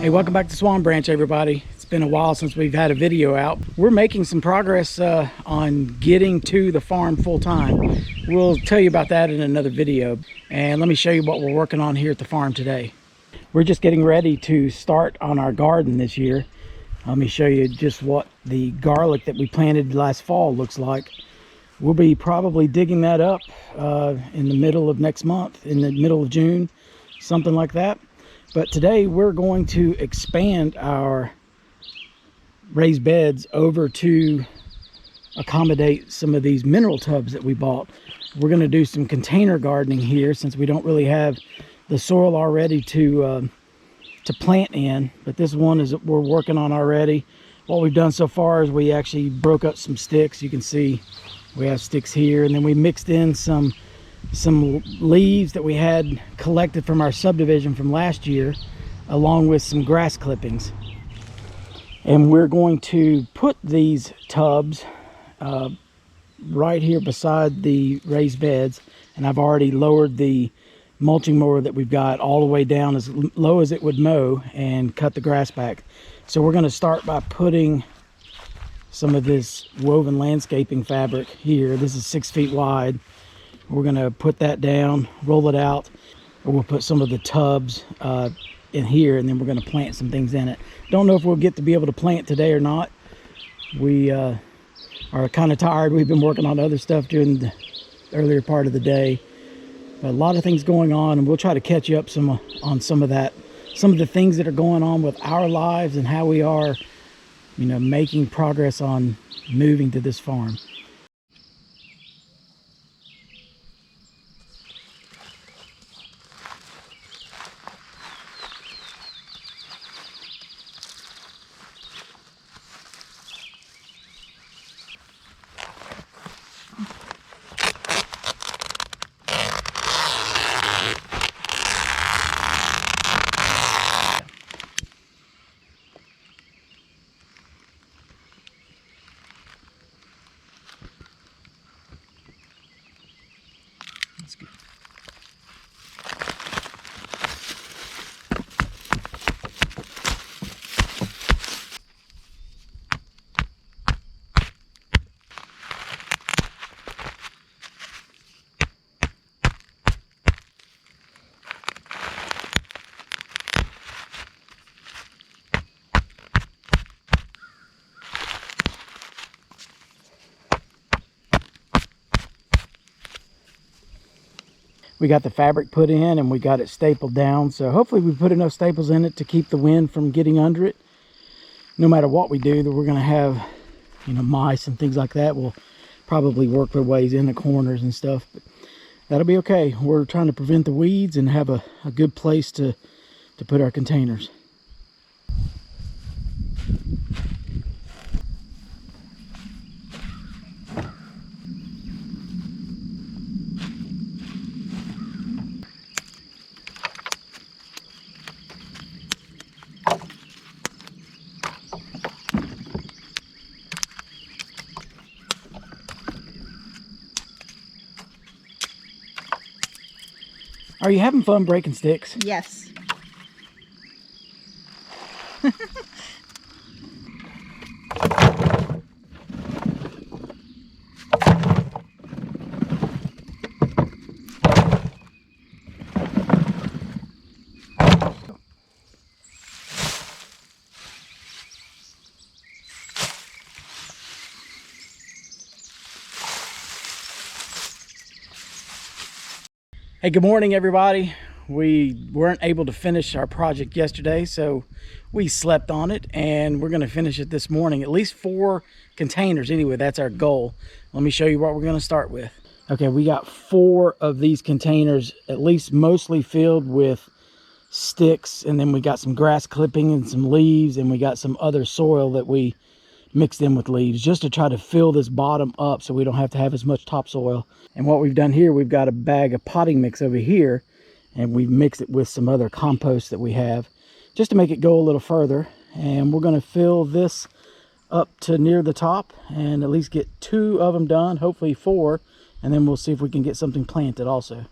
Hey, welcome back to Swan Branch, everybody. It's been a while since we've had a video out. We're making some progress on getting to the farm full time. We'll tell you about that in another video. And let me show you what we're working on here at the farm today. We're just getting ready to start on our garden this year. Let me show you just what the garlic that we planted last fall looks like. We'll be probably digging that up in the middle of next month, in the middle of June, something like that. But today we're going to expand our raised beds over to accommodate some of these mineral tubs that we bought. We're going to do some container gardening here since we don't really have the soil already to plant in. But this one is we're working on already. What we've done so far is we actually broke up some sticks. You can see we have sticks here, and then we mixed in some leaves that we had collected from our subdivision from last year, along with some grass clippings. And we're going to put these tubs right here beside the raised beds, and I've already lowered the mulching mower that we've got all the way down as low as it would mow and cut the grass back. So we're going to start by putting some of this woven landscaping fabric here. This is 6 feet wide. We're going to put that down, roll it out, or we'll put some of the tubs in here, and then we're going to plant some things in it. Don't know if we'll get to be able to plant today or not. We are kind of tired. We've been working on other stuff during the earlier part of the day. But a lot of things going on, and we'll try to catch you up on some of that, some of the things that are going on with our lives and how we are, making progress on moving to this farm. That's good. We got the fabric put in and we got it stapled down. So hopefully we put enough staples in it to keep the wind from getting under it. No matter what we do, that we're going to have, mice and things like that will probably work their ways in the corners and stuff. But that'll be okay. We're trying to prevent the weeds and have a good place to put our containers. Are you having fun breaking sticks? Yes. Hey, good morning, everybody. We weren't able to finish our project yesterday, so we slept on it, and we're going to finish it this morning. At least 4 containers anyway. That's our goal. Let me show you what we're going to start with. Okay, we got 4 of these containers, at least mostly filled with sticks, and then we got some grass clipping and some leaves, and we got some other soil that we mixed in with leaves just to try to fill this bottom up so we don't have to have as much topsoil. And what we've done here, we've got a bag of potting mix over here, and we've mixed it with some other compost that we have just to make it go a little further. And we're going to fill this up to near the top and at least get 2 of them done, hopefully 4, and then we'll see if we can get something planted also.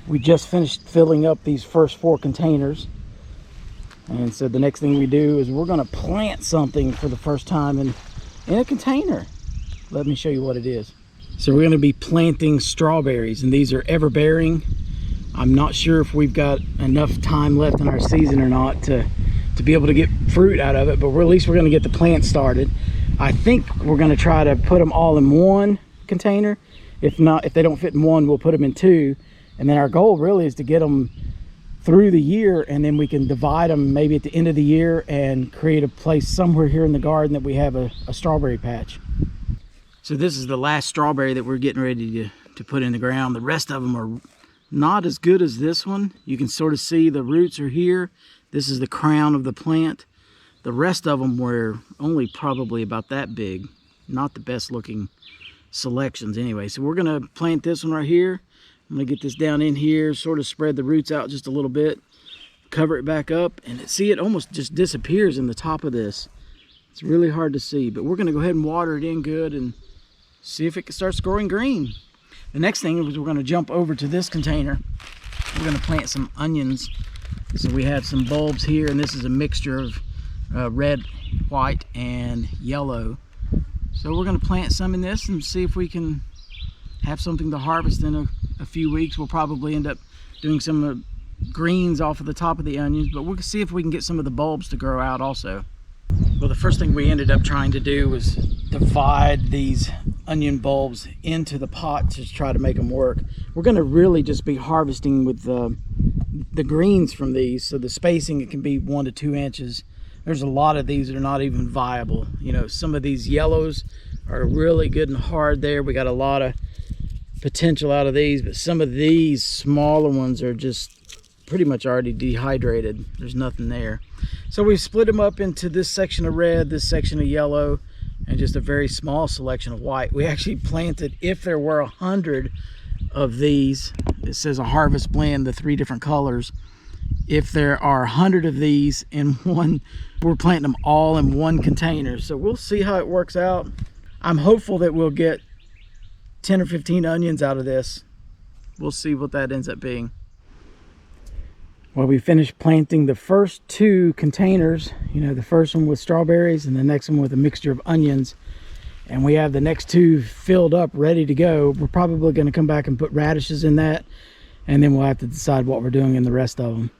We just finished filling up these first 4 containers. And so the next thing we do is we're gonna plant something for the first time in a container. Let me show you what it is. So we're gonna be planting strawberries, and these are ever-bearing. I'm not sure if we've got enough time left in our season or not to be able to get fruit out of it, but at least we're gonna get the plant started. I think we're gonna try to put them all in one container. If not, if they don't fit in one, we'll put them in 2. And then our goal really is to get them through the year, and then we can divide them maybe at the end of the year and create a place somewhere here in the garden that we have a strawberry patch. So this is the last strawberry that we're getting ready to put in the ground. The rest of them are not as good as this one. You can sort of see the roots are here. This is the crown of the plant. The rest of them were only probably about that big. Not the best looking selections anyway. So we're gonna plant this one right here. I'm gonna get this down in here, sort of spread the roots out just a little bit, cover it back up, and see, it almost just disappears in the top of this. It's really hard to see, but we're gonna go ahead and water it in good and see if it starts growing green. The next thing is we're gonna jump over to this container. We're gonna plant some onions. So we have some bulbs here, and this is a mixture of red, white, and yellow. So we're gonna plant some in this and see if we can have something to harvest in a few weeks. We'll probably end up doing some greens off of the top of the onions, but we'll see if we can get some of the bulbs to grow out also. Well, the first thing we ended up trying to do was divide these onion bulbs into the pot to try to make them work. We're going to really just be harvesting with the greens from these, so the spacing, it can be 1 to 2 inches. There's a lot of these that are not even viable. You know, some of these yellows are really good and hard there. We got a lot of potential out of these, but some of these smaller ones are just pretty much already dehydrated. There's nothing there. So we've split them up into this section of red, this section of yellow, and just a very small selection of white. We actually planted, if there were 100 of these, it says a harvest blend, the 3 different colors. If there are 100 of these in one, we're planting them all in one container. So we'll see how it works out. I'm hopeful that we'll get 10 or 15 onions out of this. We'll see what that ends up being. Well, we finished planting the first 2 containers. You know, the first one with strawberries and the next one with a mixture of onions. And we have the next 2 filled up, ready to go. We're probably going to come back and put radishes in that, and then we'll have to decide what we're doing in the rest of them.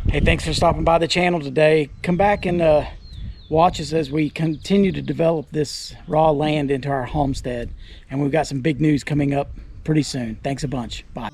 Hey, thanks for stopping by the channel today. Come back and watch us as we continue to develop this raw land into our homestead. And we've got some big news coming up pretty soon. Thanks a bunch. Bye.